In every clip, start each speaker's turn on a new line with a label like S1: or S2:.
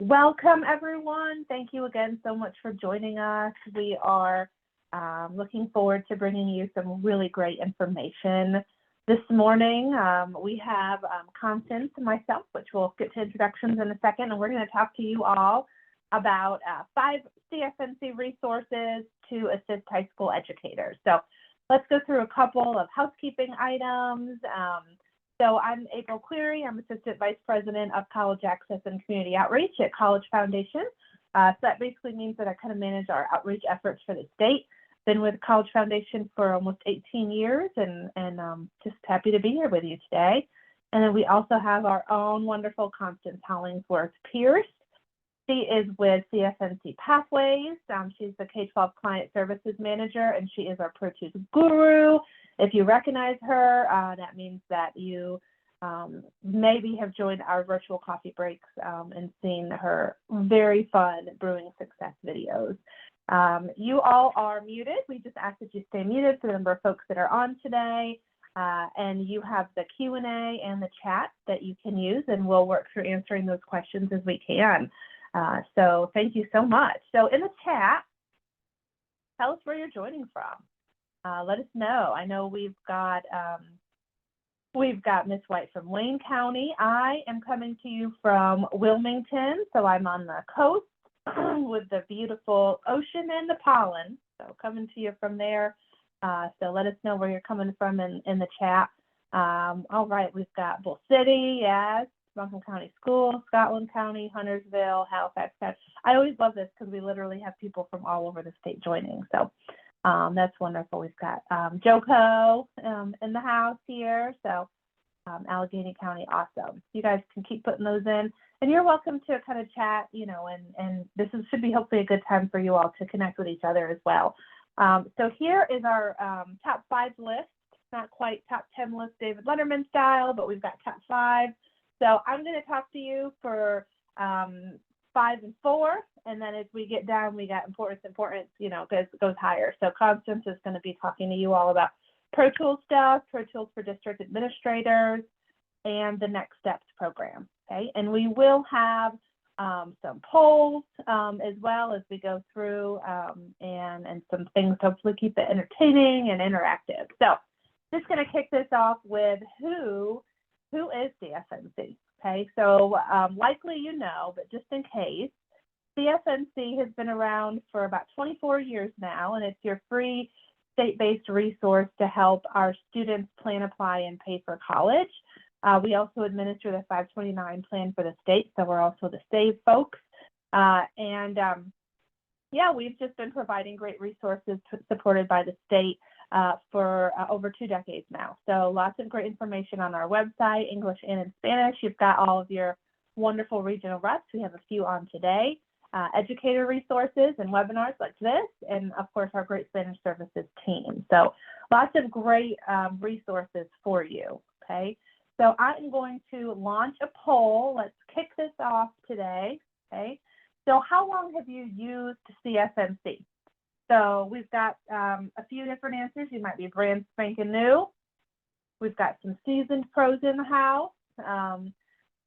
S1: Welcome, everyone. Thank you again so much for joining us. We are looking forward to bringing you some really great information this morning. We have Constance and myself, which we'll get to introductions in a second, and we're going to talk to you all about 5 CFNC resources to assist high school educators. So let's go through a couple of housekeeping items. So I'm April Cleary. I'm Assistant Vice President of College Access and Community Outreach at College Foundation. So that basically means that I kind of manage our outreach efforts for the state. Been with College Foundation for almost 18 years and just happy to be here with you today. And then we also have our own wonderful Constance Hollingsworth Pierce. She is with CFNC Pathways. She's the K-12 Client Services Manager, and she is our ProTools guru. If you recognize her, that means that you maybe have joined our virtual coffee breaks and seen her very fun brewing success videos. You all are muted. We just ask that you stay muted for the number of folks that are on today. And you have the Q&A and the chat that you can use, and we'll work through answering those questions as we can. So thank you so much. So in the chat, tell us where you're joining from. Let us know. I know we've got Miss White from Wayne County. I am coming to you from Wilmington, so I'm on the coast with the beautiful ocean and the pollen. So coming to you from there. So let us know where you're coming from in the chat. All right, we've got Bull City, yes, Buncombe County School, Scotland County, Huntersville, Halifax County. I always love this because we literally have people from all over the state joining. So that's wonderful. We've got Joko in the house here. So Allegheny County, awesome. You guys can keep putting those in. And you're welcome to kind of chat, you know, and this should be hopefully a good time for you all to connect with each other as well. So here is our top 5 list. Not quite top 10 list David Letterman style, but we've got top 5. So I'm going to talk to you for 5 and 4, and then as we get down, we got importance, you know, goes higher. So Constance is going to be talking to you all about ProTools stuff, ProTools for district administrators, and the Next Steps program. Okay, and we will have some polls as well as we go through, and some things to hopefully keep it entertaining and interactive. So just going to kick this off with who is CFNC? Okay, so likely you know, but just in case, CFNC has been around for about 24 years now, and it's your free state-based resource to help our students plan, apply, and pay for college. We also administer the 529 plan for the state, so we're also the SAVE folks. Yeah, we've just been providing great resources supported by the state for over 2 decades now. So lots of great information on our website, English and in Spanish. You've got all of your wonderful regional reps. We have a few on today. Educator resources and webinars like this, and of course our great Spanish services team. So lots of great resources for you, okay? So I'm going to launch a poll. Let's kick this off today, okay? So how long have you used CFNC? So we've got a few different answers. You might be brand spanking new. We've got some seasoned pros in the house.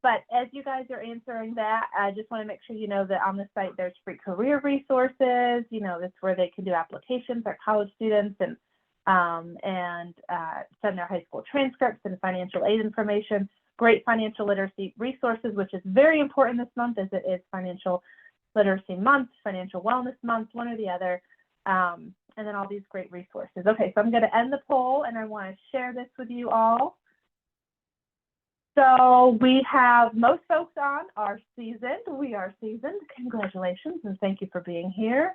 S1: But as you guys are answering that, I just want to make sure you know that on the site there's free career resources. You know, that's where they can do applications, our college students, and send their high school transcripts and financial aid information. Great financial literacy resources, which is very important this month, as it is Financial Literacy Month, Financial Wellness Month, one or the other. And then all these great resources. Okay, so I'm going to end the poll, and I want to share this with you all. So we have most folks on are seasoned. We are seasoned. Congratulations, and thank you for being here.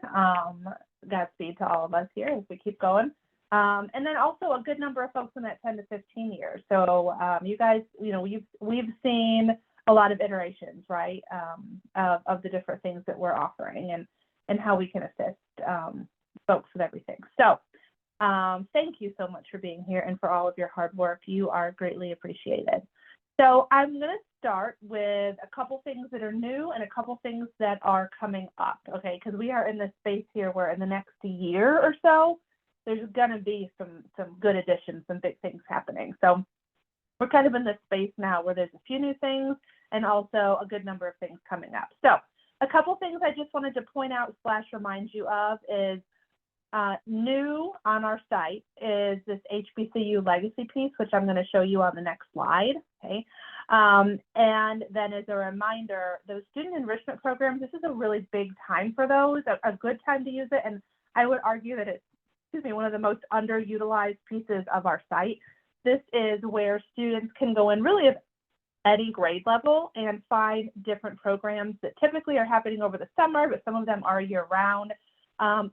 S1: Godspeed to all of us here as we keep going. And then also a good number of folks in that 10 to 15 years. So you guys, you know, we've seen a lot of iterations, right, of the different things that we're offering and how we can assist folks with everything. So thank you so much for being here and for all of your hard work. You are greatly appreciated. So I'm going to start with a couple things that are new and a couple things that are coming up, okay? Because we are in this space here where in the next year or so, there's going to be some good additions, some big things happening. So we're kind of in this space now where there's a few new things and also a good number of things coming up. So a couple things I just wanted to point out / remind you of is new on our site is this HBCU legacy piece, which I'm going to show you on the next slide. Okay. And then as a reminder, those student enrichment programs, this is a really big time for those, a good time to use it. And I would argue that it's, one of the most underutilized pieces of our site. This is where students can go in really at any grade level and find different programs that typically are happening over the summer, but some of them are year round,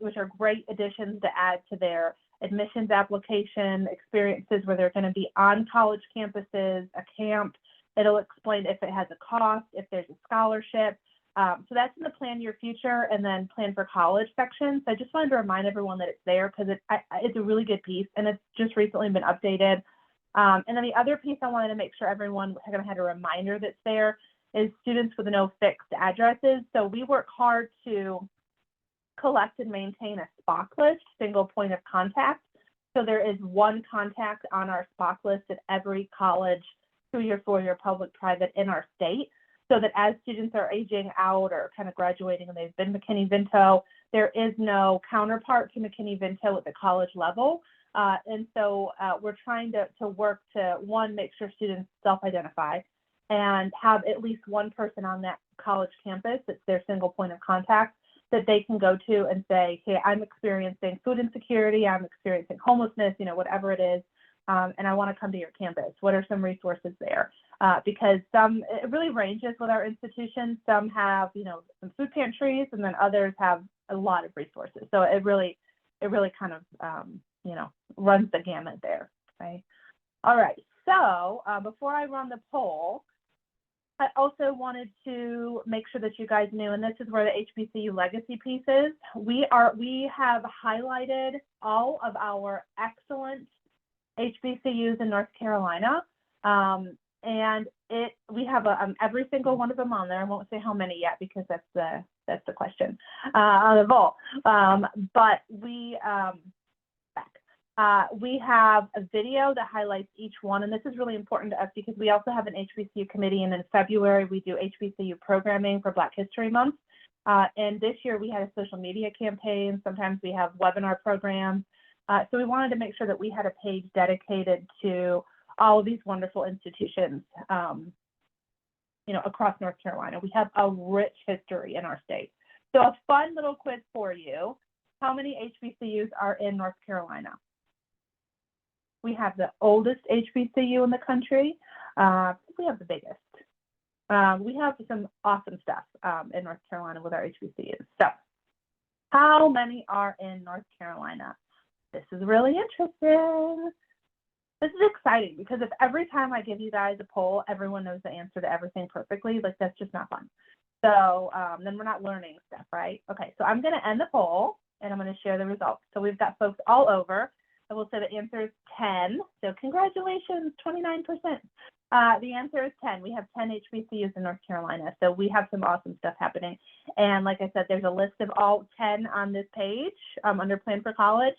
S1: which are great additions to add to their admissions application, experiences where they're going to be on college campuses, a camp. It'll explain if it has a cost, if there's a scholarship. So that's in the Plan Your Future and then Plan for College section. So I just wanted to remind everyone that it's there because it's a really good piece and it's just recently been updated. And then the other piece I wanted to make sure everyone kind of had a reminder that's there is students with no fixed addresses. So we work hard to collect and maintain a SPOC list, single point of contact. So there is one contact on our SPOC list at every college, 2-year, 4-year, public, private in our state, so that as students are aging out or kind of graduating and they've been McKinney-Vento, there is no counterpart to McKinney-Vento at the college level. And so we're trying to work to, one, make sure students self-identify and have at least one person on that college campus that's their single point of contact that they can go to and say, hey, I'm experiencing food insecurity, I'm experiencing homelessness, whatever it is, and I want to come to your campus. What are some resources there? Because it really ranges with our institutions. Some have, some food pantries, and then others have a lot of resources. So it really kind of, runs the gamut there, right? All right, so before I run the poll, I also wanted to make sure that you guys knew, and this is where the HBCU legacy piece is. We have highlighted all of our excellent HBCUs in North Carolina, and we have every single one of them on there. I won't say how many yet because that's the question on the vault. But we have a video that highlights each one, and this is really important to us because we also have an HBCU committee, and in February we do HBCU programming for Black History Month. And this year we had a social media campaign. Sometimes we have webinar programs. So we wanted to make sure that we had a page dedicated to all of these wonderful institutions, across North Carolina. We have a rich history in our state. So a fun little quiz for you. How many HBCUs are in North Carolina? We have the oldest HBCU in the country. We have the biggest. We have some awesome stuff in North Carolina with our HBCUs. So how many are in North Carolina? This is really interesting. This is exciting because if every time I give you guys a poll, everyone knows the answer to everything perfectly, like that's just not fun. So then we're not learning stuff, right? Okay, so I'm gonna end the poll and I'm gonna share the results. So we've got folks all over. I will say the answer is 10. So congratulations, 29%. The answer is 10. We have 10 HBCUs in North Carolina. So we have some awesome stuff happening. And like I said, there's a list of all 10 on this page under Plan for College,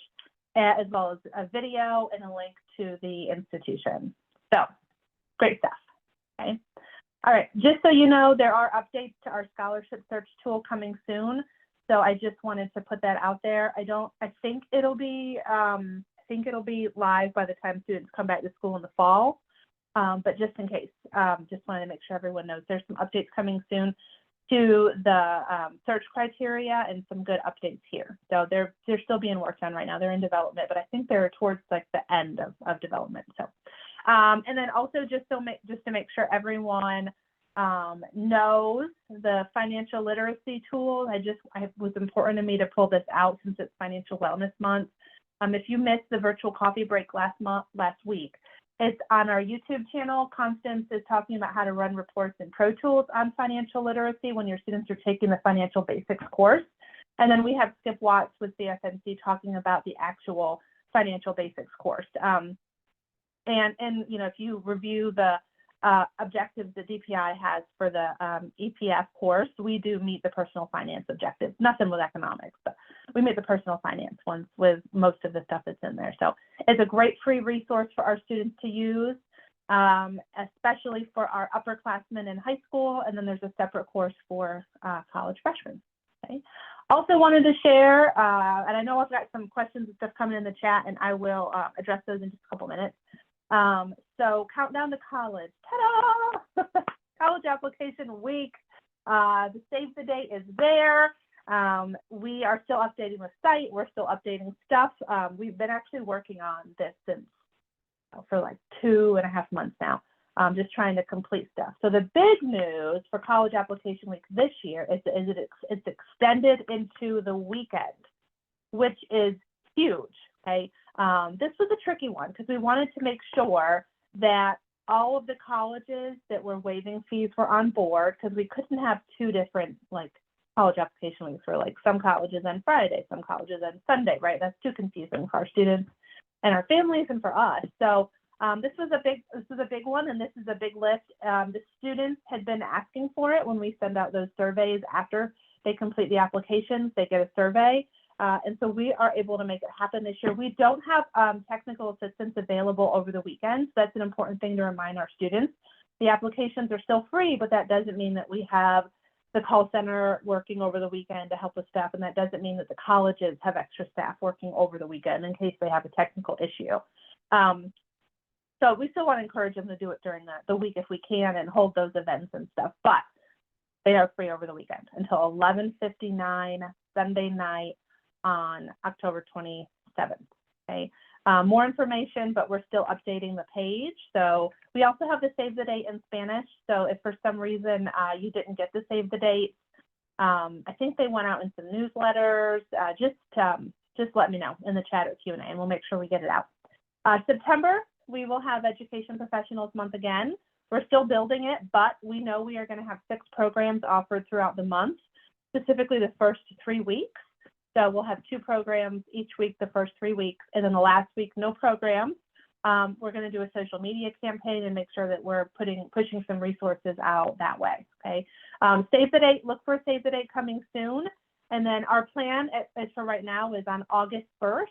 S1: as well as a video and a link to the institution. So great stuff, okay? All right, just so you know, there are updates to our scholarship search tool coming soon. So I just wanted to put that out there. I think it'll be live by the time students come back to school in the fall. But just in case, just wanted to make sure everyone knows there's some updates coming soon to the search criteria and some good updates here. So they're still being worked on right now. They're in development, but I think they're towards like the end of development. So, and then also just to make sure everyone knows the financial literacy tool. It was important to me to pull this out since it's Financial Wellness Month. If you missed the virtual coffee break last week, it's on our YouTube channel. Constance is talking about how to run reports in ProTools on financial literacy when your students are taking the financial basics course. And then we have Skip Watts with CFNC talking about the actual financial basics course. And if you review the objectives that DPI has for the EPF course, we do meet the personal finance objectives. Nothing with economics, but we meet the personal finance ones with most of the stuff that's in there. So it's a great free resource for our students to use. especially for our upperclassmen in high school, and then there's a separate course for college freshmen. Okay. Also wanted to share, and I know I've got some questions and stuff coming in the chat, and I will address those in just a couple minutes. So countdown to college, ta-da! College application week. The save the date is there. We are still updating the site. We're still updating stuff. We've been actually working on this since for like 2.5 months now, just trying to complete stuff. So the big news for college application week this year is it's extended into the weekend, which is huge, okay? This was a tricky one because we wanted to make sure that all of the colleges that were waiving fees were on board, because we couldn't have two different like college application weeks for like some colleges on Friday, some colleges on Sunday, right? That's too confusing for our students and our families and for us. So this was a big one, and this is a big lift. The students had been asking for it when we send out those surveys after they complete the applications, they get a survey. And so we are able to make it happen this year. We don't have technical assistance available over the weekend. So that's an important thing to remind our students. The applications are still free, but that doesn't mean that we have the call center working over the weekend to help with staff. And that doesn't mean that the colleges have extra staff working over the weekend in case they have a technical issue. So we still want to encourage them to do it during the week if we can and hold those events and stuff, but they are free over the weekend until 11:59 Sunday night on October 27th, okay? More information, but we're still updating the page. So we also have the save the date in Spanish. So if for some reason you didn't get the save the date, I think they went out in some newsletters. Just let me know in the chat or Q&A, and we'll make sure we get it out. September, we will have Education Professionals Month again. We're still building it, but we know we are going to have 6 programs offered throughout the month, specifically the first 3 weeks. So we'll have 2 programs each week the first 3 weeks, and then the last week, no programs. We're going to do a social media campaign and make sure that we're pushing some resources out that way, okay? Save the date, look for Save the Date coming soon. And then our plan is for right now is on August 1st,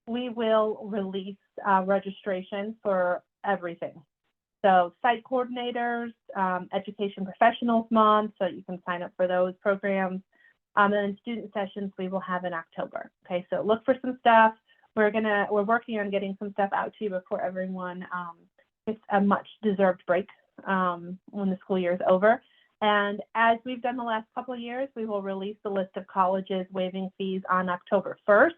S1: we will release registration for everything. So site coordinators, Education Professionals Month, so you can sign up for those programs. And then student sessions we will have in October. Okay, so look for some stuff. We're working on getting some stuff out to you before everyone gets a much deserved break when the school year is over. And as we've done the last couple of years, we will release the list of colleges waiving fees on October 1st.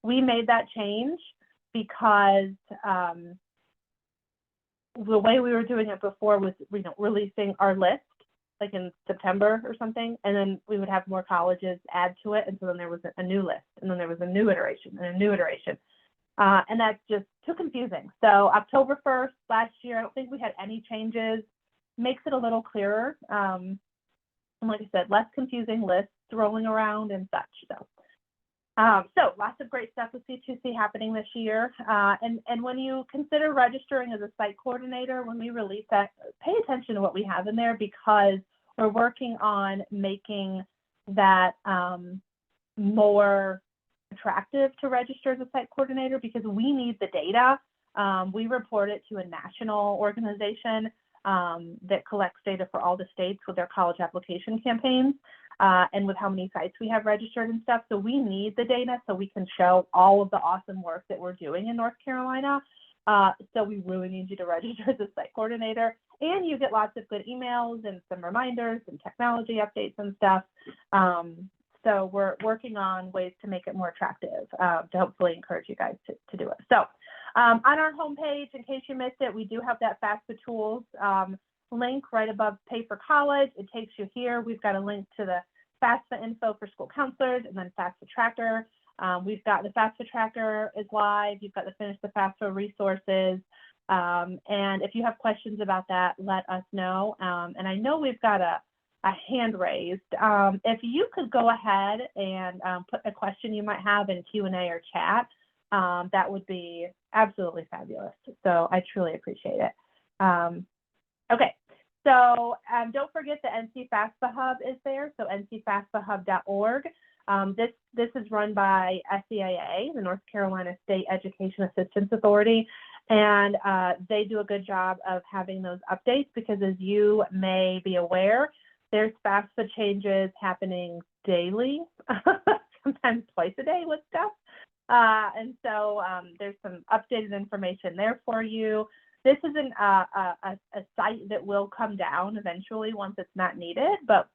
S1: We made that change because the way we were doing it before was releasing our list like in September or something, and then we would have more colleges add to it, and so then there was a new list, and then there was a new iteration and a new iteration, and that's just too confusing. So October 1st last year, I don't think we had any changes. Makes it a little clearer, and like I said, less confusing lists rolling around and such. So lots of great stuff with C2C happening this year. And when you consider registering as a site coordinator, when we release that, pay attention to what we have in there, because we're working on making that more attractive to register as a site coordinator, because we need the data. We report it to a national organization that collects data for all the states with their college application campaigns. And with how many sites we have registered and stuff. So we need the data so we can show all of the awesome work that we're doing in North Carolina. So we really need you to register as a site coordinator, and you get lots of good emails and some reminders and technology updates and stuff. So we're working on ways to make it more attractive to hopefully encourage you guys to do it. So on our homepage, in case you missed it, we do have that FAFSA tools link right above Pay for College. It takes you here. We've got a link to the FAFSA info for school counselors, and then FAFSA tracker. We've got the FAFSA tracker is live. You've got the Finish the FAFSA resources. And if you have questions about that, let us know. And I know we've got a hand raised. If you could go ahead and put a question you might have in Q&A or chat, that would be absolutely fabulous. So I truly appreciate it. Okay, so don't forget the NC FAFSA Hub is there, so ncfafsahub.org. This is run by SEAA, the North Carolina State Education Assistance Authority, And they do a good job of having those updates because, as you may be aware, there's FAFSA changes happening daily, sometimes twice a day with stuff. And so there's some updated information there for you. This is a site that will come down eventually once it's not needed, but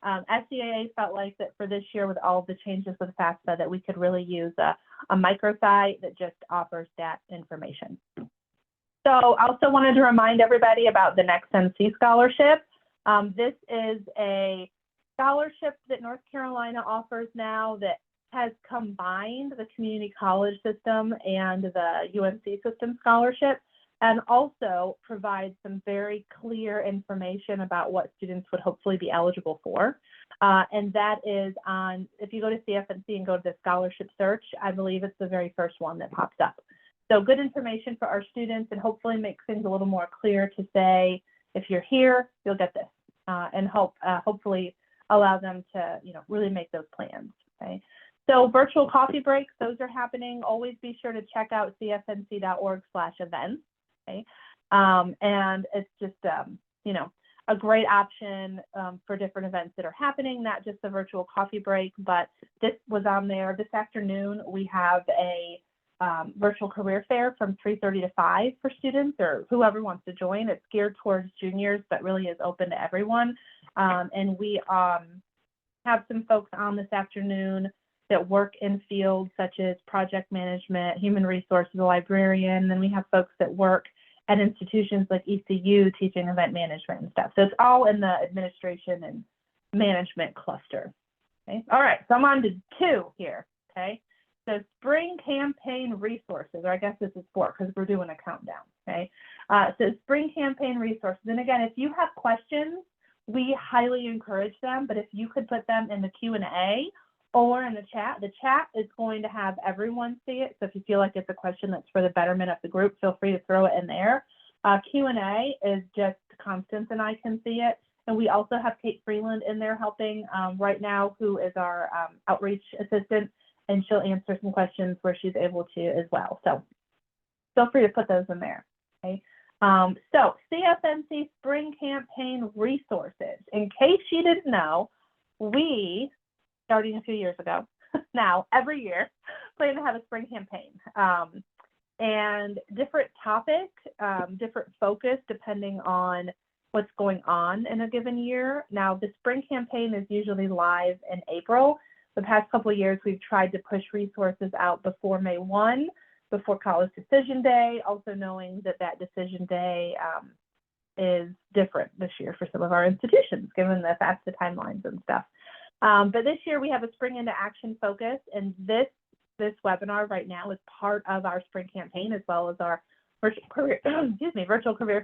S1: SCAA felt like that for this year with all of the changes with FAFSA that we could really use a microsite that just offers that information. So I also wanted to remind everybody about the Next NC Scholarship. This is a scholarship that North Carolina offers now that has combined the community college system and the UNC system scholarship, and also provides some very clear information about what students would hopefully be eligible for. And that is on, if you go to CFNC and go to the scholarship search, I believe it's the very first one that pops up. So good information for our students, and hopefully makes things a little more clear to say, if you're here, you'll get this, and hopefully allow them to, really make those plans, okay? So virtual coffee breaks, those are happening. Always be sure to check out cfnc.org/events. Okay. And it's just, a great option for different events that are happening, not just the virtual coffee break, but this was on there. This afternoon, we have a virtual career fair from 3:30 to 5 for students or whoever wants to join. It's geared towards juniors, but really is open to everyone. And we have some folks on this afternoon that work in fields such as project management, human resources, a librarian. Then we have folks that work at institutions like ECU teaching event management and stuff. So it's all in the administration and management cluster. Okay. All right, so I'm on to 2 here. Okay. So spring campaign resources, or I guess this is 4 because we're doing a countdown. Okay. So spring campaign resources. And again, if you have questions, we highly encourage them, but if you could put them in the Q&A or in the chat is going to have everyone see it. So if you feel like it's a question that's for the betterment of the group, feel free to throw it in there. Q&A is just Constance and I can see it. And we also have Kate Freeland in there helping right now, who is our outreach assistant, and she'll answer some questions where she's able to as well. So feel free to put those in there, okay? So CFNC Spring Campaign Resources. In case you didn't know, we, starting a few years ago, now every year, plan to have a spring campaign. And different topic, different focus depending on what's going on in a given year. Now, the spring campaign is usually live in April. The past couple of years, we've tried to push resources out before May 1, before College Decision Day, also knowing that that decision day is different this year for some of our institutions, given the FAFSA timelines and stuff. But this year, we have a Spring into Action focus, and this webinar right now is part of our spring campaign, as well as our virtual career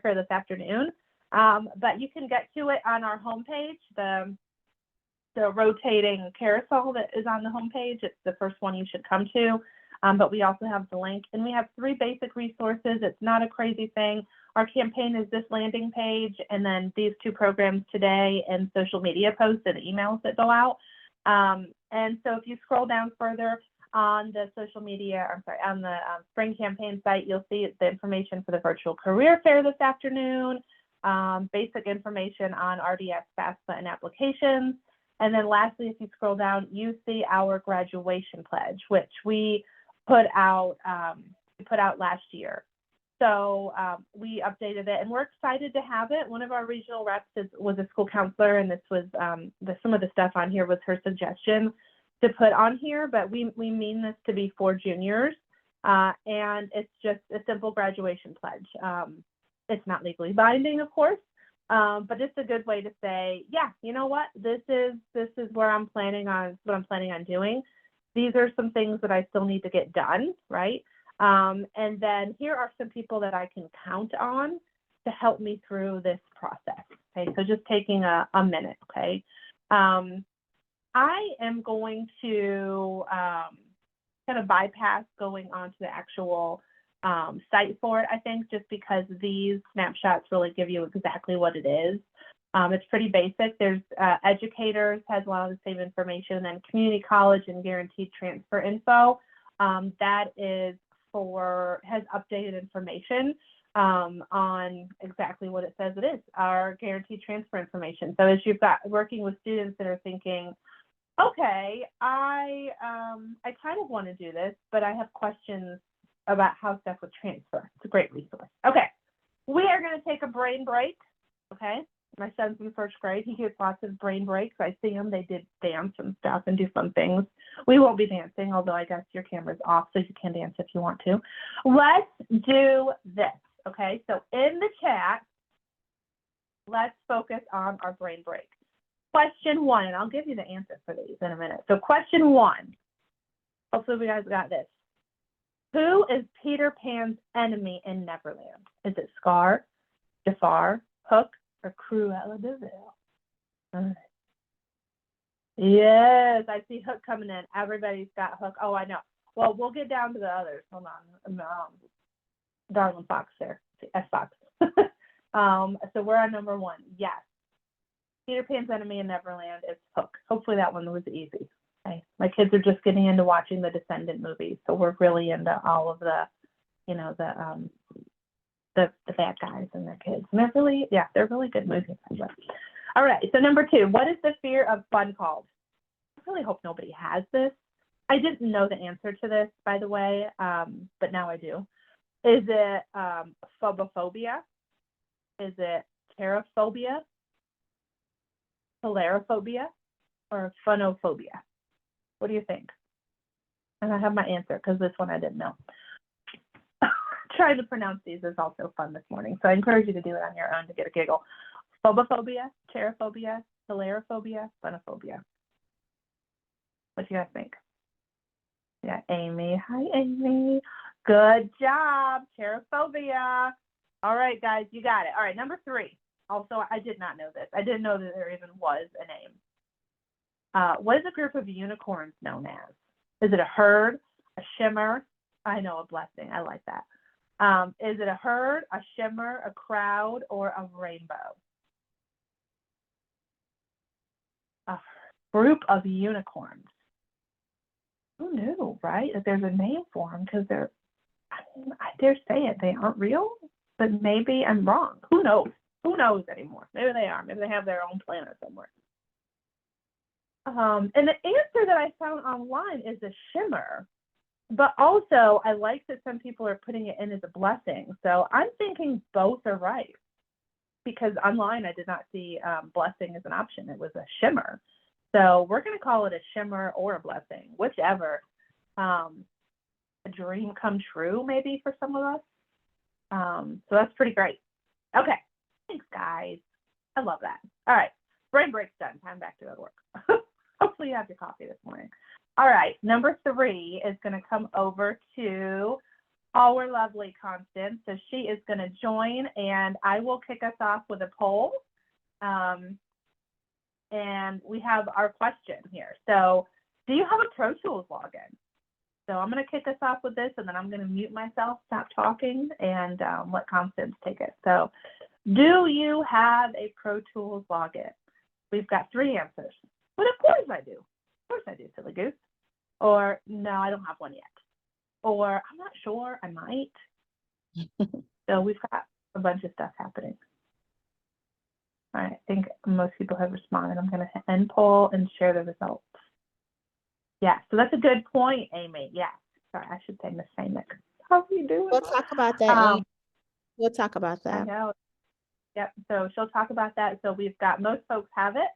S1: fair this afternoon. But you can get to it on our homepage, the rotating carousel that is on the homepage. It's the first one you should come to, but we also have the link, and we have 3 basic resources. It's not a crazy thing. Our campaign is this landing page, and then these 2 programs today, and social media posts and emails that go out. And so if you scroll down further on the social media, on the spring campaign site, you'll see the information for the virtual career fair this afternoon, basic information on RDS, FAFSA, and applications. And then lastly, if you scroll down, you see our graduation pledge, which we put out last year. So we updated it, and we're excited to have it. One of our regional reps was a school counselor, and this was some of the stuff on here was her suggestion to put on here, but we mean this to be for juniors, and it's just a simple graduation pledge. It's not legally binding, of course, but it's a good way to say, yeah, you know what, this is where I'm planning on, what I'm planning on doing. These are some things that I still need to get done, right? And then here are some people that I can count on to help me through this process. Okay, so just taking a minute, okay? I am going to kind of bypass going onto the actual site for it, I think, just because these snapshots really give you exactly what it is. It's pretty basic. There's educators has a lot of the same information, and then community college and guaranteed transfer info. That is has updated information on exactly what it says it is, our guaranteed transfer information. So as you've got working with students that are thinking, okay, I kind of want to do this, but I have questions about how stuff would transfer. It's a great resource. Okay, we are going to take a brain break. Okay, my son's in first grade. He gets lots of brain breaks. I see them. They did dance and stuff and do fun things. We won't be dancing, although I guess your camera's off, so you can dance if you want to. Let's do this. Okay, so in the chat, let's focus on our brain break. Question 1, and I'll give you the answer for these in a minute. So question 1, hopefully you guys got this. Who is Peter Pan's enemy in Neverland? Is it Scar, Jafar, Hook, or Cruella de Vil? Right. Yes, I see Hook coming in. Everybody's got Hook. Oh, I know. Well, we'll get down to the others. Hold on. Darwin Fox there. S Fox. So we're on number 1. Yes. Peter Pan's enemy in Neverland is Hook. Hopefully that one was easy. Okay. My kids are just getting into watching the Descendant movies, so we're really into all of the, you know, the bad guys and their kids. And they're really good movies. All right, so number 2, what is the fear of fun called? I really hope nobody has this. I didn't know the answer to this, by the way, but now I do. Is it phobophobia? Is it terraphobia, hilarophobia, or phonophobia? What do you think? And I have my answer because this one I didn't know. Trying to pronounce these is also fun this morning, so I encourage you to do it on your own to get a giggle. Phobophobia, terraphobia, hilarophobia, phonophobia. What do you guys think? Yeah, Amy. Hi, Amy. Good job. Terraphobia. All right, guys, you got it. All right, number 3. Also, I did not know this. I didn't know that there even was a name. What is a group of unicorns known as? Is it a herd, a shimmer? I know, a blessing. I like that. Is it a herd, a shimmer, a crowd, or a rainbow? A group of unicorns. Who knew, right? That there's a name for them, because they're, I dare say it, they aren't real, but maybe I'm wrong. Who knows? Who knows anymore? Maybe they are. Maybe they have their own planet somewhere. And the answer that I found online is a shimmer. But also, I like that some people are putting it in as a blessing. So I'm thinking both are right. Because online, I did not see blessing as an option. It was a shimmer. So we're going to call it a shimmer or a blessing, whichever. A dream come true, maybe, for some of us. So that's pretty great. Okay. Thanks, guys. I love that. All right. Brain break's done. Time back to work. Hopefully you have your coffee this morning. All right. Number 3 is going to come over to our lovely Constance. So she is going to join, and I will kick us off with a poll. And we have our question here. So do you have a Pro Tools login? So I'm going to kick us off with this, and then I'm going to mute myself, stop talking, and let Constance take it. So do you have a Pro Tools login? We've got 3 answers. But of course I do. Of course I do, silly goose. Or no, I don't have one yet. Or I'm not sure, I might. So we've got a bunch of stuff happening. All right, I think most people have responded. I'm going to end poll and share the results. Yeah, so that's a good point, Amy. Yeah, sorry, I should say Miss Samick. How are you doing?
S2: We'll talk about that, Amy. We'll talk about that.
S1: I know. Yep, so she'll talk about that. So we've got, most folks have it.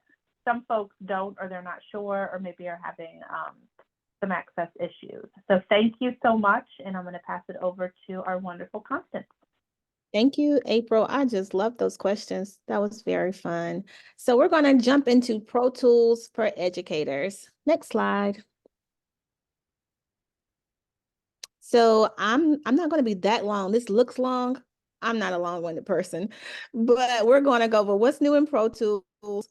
S1: Some folks don't, or they're not sure, or maybe are having some access issues. So thank you so much, and I'm going to pass it over to our wonderful Constance.
S2: Thank you, April. I just love those questions. That was very fun. So we're going to jump into Pro Tools for Educators. Next slide. So I'm not going to be that long. This looks long. I'm not a long-winded person, but we're going to go over what's new in Pro Tools.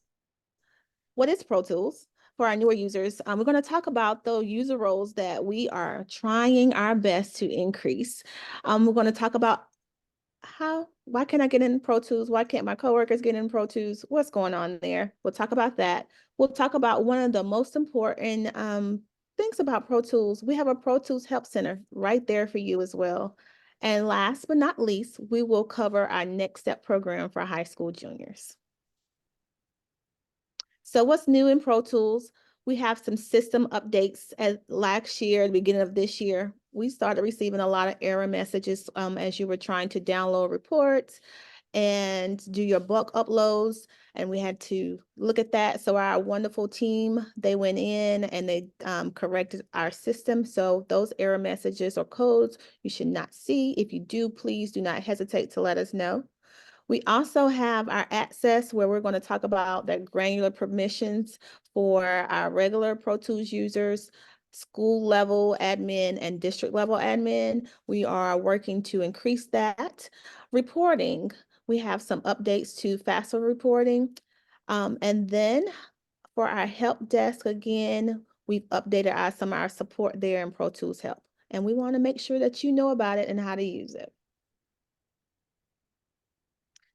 S2: What is Pro Tools for our newer users? We're going to talk about the user roles that we are trying our best to increase. We're going to talk about why can't I get in Pro Tools? Why can't my coworkers get in Pro Tools? What's going on there? We'll talk about that. We'll talk about one of the most important things about Pro Tools. We have a Pro Tools Help Center right there for you as well. And last but not least, we will cover our Next Step program for high school juniors. So what's new in Pro Tools? We have some system updates. As last year, the beginning of this year, we started receiving a lot of error messages as you were trying to download reports and do your bulk uploads, and we had to look at that. So our wonderful team, they went in and they corrected our system. So those error messages or codes you should not see. If you do, please do not hesitate to let us know. We also have our access where we're going to talk about the granular permissions for our regular Pro Tools users, school level admin and district level admin. We are working to increase that. Reporting, we have some updates to FAFSA reporting. And then for our help desk, again, we've updated some of our support there in Pro Tools Help. And we want to make sure that you know about it and how to use it.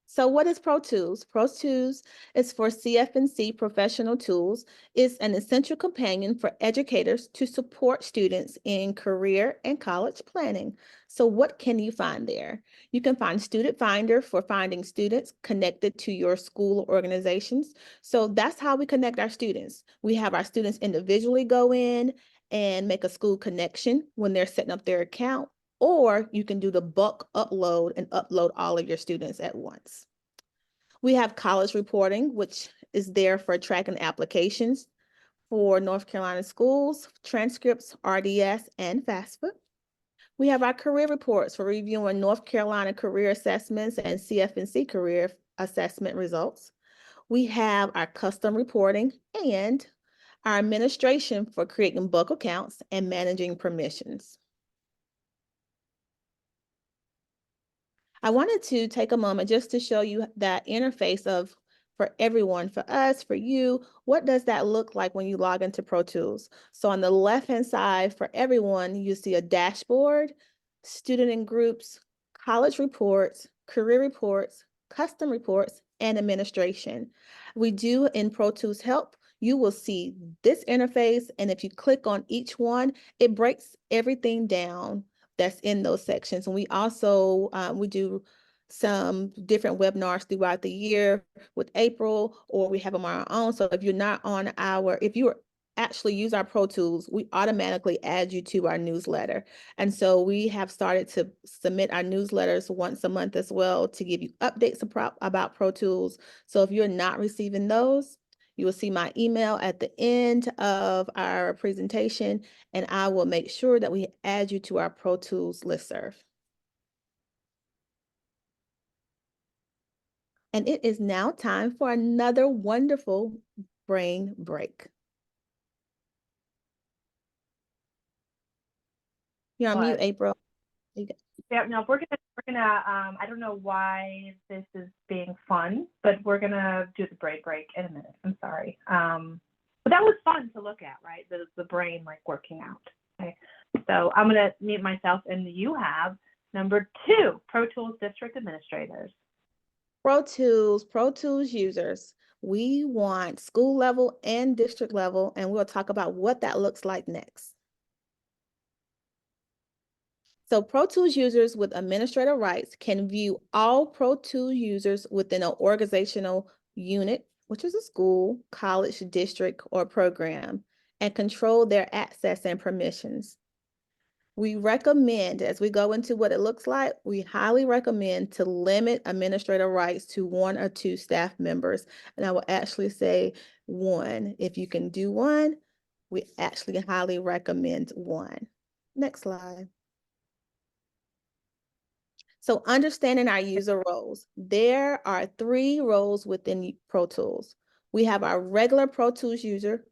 S2: So what is Pro Tools? Pro Tools is for CFNC professional tools. It's an essential companion for educators to support students in career and college planning. So what can you find there? You can find Student Finder for finding students connected to your school organizations. So that's how we connect our students. We have our students individually go in and make a school connection when they're setting up their account, or you can do the bulk upload and upload all of your students at once. We have college reporting, which is there for tracking applications for North Carolina schools, transcripts, RDS, and FAFSA. We have our career reports for reviewing North Carolina career assessments and CFNC career assessment results. We have our custom reporting and our administration for creating bulk accounts and managing permissions. I wanted to take a moment just to show you that interface of, for everyone, for us, for you, what does that look like when you log into Pro Tools? So on the left-hand side, for everyone, you see a dashboard, student and groups, college reports, career reports, custom reports, and administration. We do in Pro Tools Help, you will see this interface, and if you click on each one, it breaks everything down that's in those sections. And we also, we do some different webinars throughout the year with April, or we have them on our own. So if you're not on if you actually use our Pro Tools, we automatically add you to our newsletter. And so we have started to submit our newsletters once a month as well to give you updates about Pro Tools. So if you're not receiving those, you will see my email at the end of our presentation, and I will make sure that we add you to our Pro Tools listserv. And it is now time for another wonderful brain break. You're on mute, April.
S1: Yeah, no, we're gonna, I don't know why this is being fun, but we're gonna do the brain break in a minute. I'm sorry. But that was fun to look at, right? The brain like working out. Okay. So I'm gonna mute myself, and you have number 2, Pro Tools District Administrators.
S2: Pro Tools users. We want school level and district level, and we'll talk about what that looks like next. So Pro Tools users with administrator rights can view all Pro Tools users within an organizational unit, which is a school, college, district, or program, and control their access and permissions. We recommend, as we go into what it looks like, we highly recommend to limit administrator rights to 1 or 2 staff members. And I will actually say 1. If you can do 1, we actually highly recommend 1. Next slide. So understanding our user roles, there are 3 roles within Pro Tools. We have our regular Pro Tools user,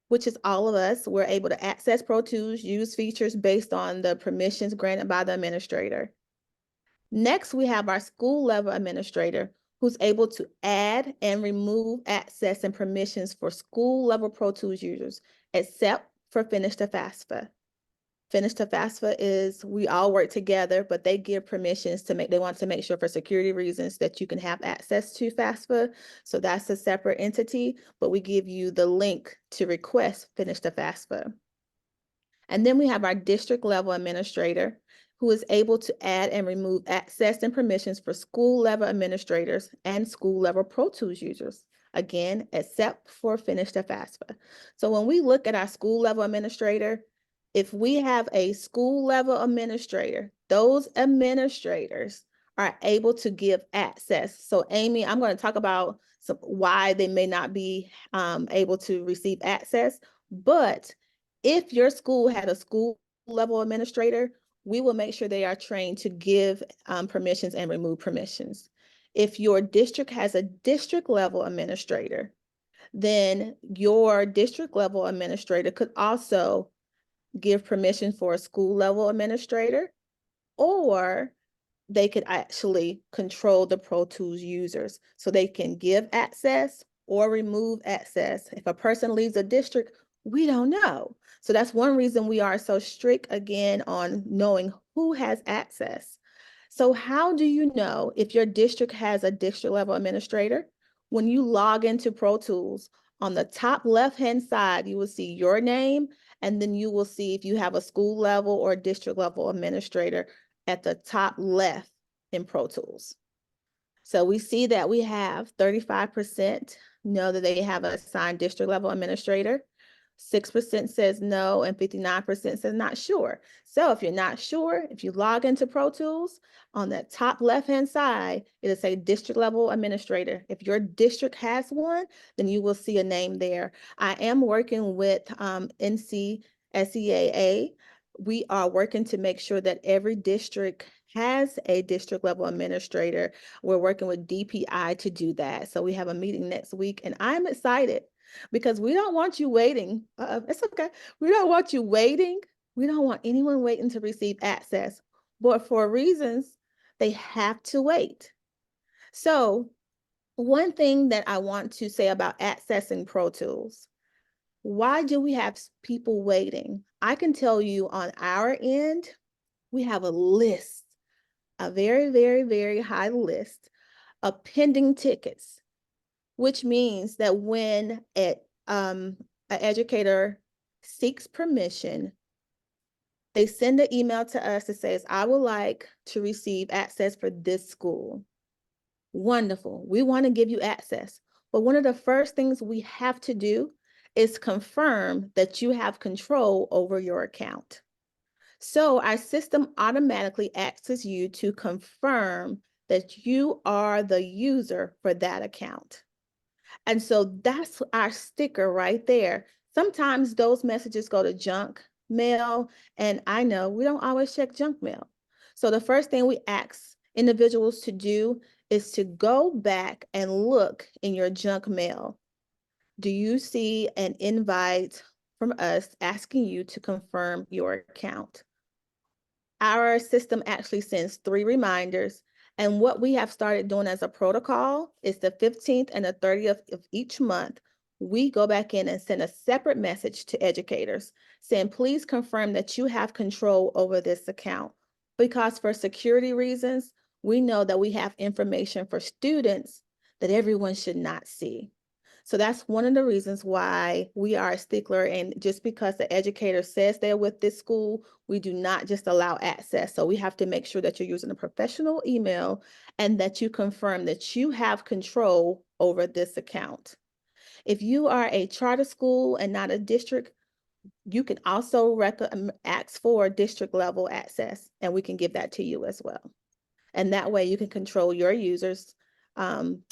S2: which is all of us. We're able to access Pro Tools, use features based on the permissions granted by the administrator. Next, we have our school level administrator, who's able to add and remove access and permissions for school level Pro Tools users, except for Finish to FAFSA. Finish to FAFSA is we all work together, but they give permissions they want to make sure for security reasons that you can have access to FAFSA. So that's a separate entity, but we give you the link to request Finish to FAFSA. And then we have our district level administrator, who is able to add and remove access and permissions for school level administrators and school level Pro Tools users. Again, except for finished FAFSA. So when we look at our school level administrator, if we have a school level administrator, those administrators are able to give access. So Amy, I'm going to talk about why they may not be able to receive access, but if your school had a school level administrator, we will make sure they are trained to give permissions and remove permissions. If your district has a district level administrator, then your district level administrator could also give permission for a school level administrator, or they could actually control the Pro Tools users. So they can give access or remove access. If a person leaves a district, we don't know. So that's one reason we are so strict again on knowing who has access. So how do you know if your district has a district level administrator? When you log into Pro Tools, on the top left-hand side, you will see your name, and then you will see if you have a school level or district level administrator at the top left in Pro Tools. So we see that we have 35% know that they have a assigned district level administrator. 6% says no, and 59% says not sure. So if you're not sure, if you log into Pro Tools, on that top left-hand side, it'll say district level administrator. If your district has one, then you will see a name there. I am working with NCSEAA. We are working to make sure that every district has a district level administrator. We're working with DPI to do that. So we have a meeting next week, and I'm excited because we don't want you waiting. It's okay. We don't want you waiting. We don't want anyone waiting to receive access, but for reasons, they have to wait. So one thing that I want to say about accessing Pro Tools, why do we have people waiting? I can tell you on our end, we have a list, a very, very, very high list of pending tickets, which means that when an educator seeks permission, they send an email to us that says, I would like to receive access for this school. Wonderful. We want to give you access. But one of the first things we have to do is confirm that you have control over your account. So our system automatically asks you to confirm that you are the user for that account. And so that's our sticker right there. Sometimes those messages go to junk mail, and I know we don't always check junk mail. So the first thing we ask individuals to do is to go back and look in your junk mail. Do you see an invite from us asking you to confirm your account? Our system actually sends 3 reminders. And what we have started doing as a protocol is the 15th and the 30th of each month, we go back in and send a separate message to educators saying, please confirm that you have control over this account. Because for security reasons, we know that we have information for students that everyone should not see. So that's one of the reasons why we are a stickler. And just because the educator says they're with this school, we do not just allow access. So we have to make sure that you're using a professional email and that you confirm that you have control over this account. If you are a charter school and not a district, you can also ask for district level access, and we can give that to you as well. And that way you can control your users, and